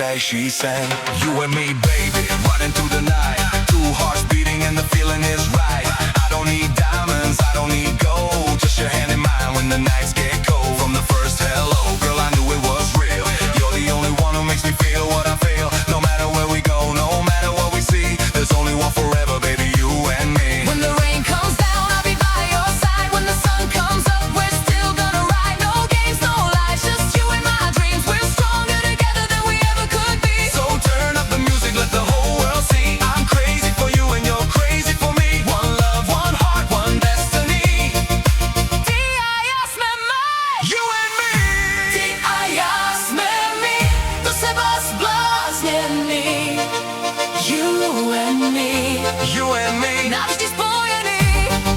day she sang. You and me, baby, running through the night. Two hearts beating and the feeling is right. I don't need diamonds, I don't need gold. Just your hand in mine when the nights get cold. From the first hello, girl, I knew it was real. You're the only one who makes me feel what I feel. No matter where we go, no matter what we see, there's only one forever, baby, you and me. When the rain comes down, I'll be by your side. When the sun comes up, we're still gonna ride. No games, no lies, just you and my dreams. We're stronger together than we ever could be. So turn up the music, let the whole world see. I'm crazy for you and you're crazy for me. One love, one heart, one destiny. You and me. Ti-a sme my, do seba zbláznení. You and me, You and me. navždy spojení.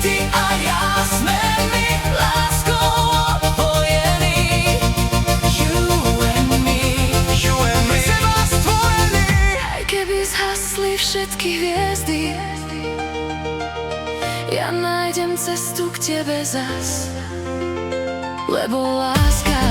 Ty a ja sme my, láskou opojení. You and me, You and me. seba stvorení. Aj keby zhasli všetky hviezdy, ja nájdem cestu k tebe zas, lebo láska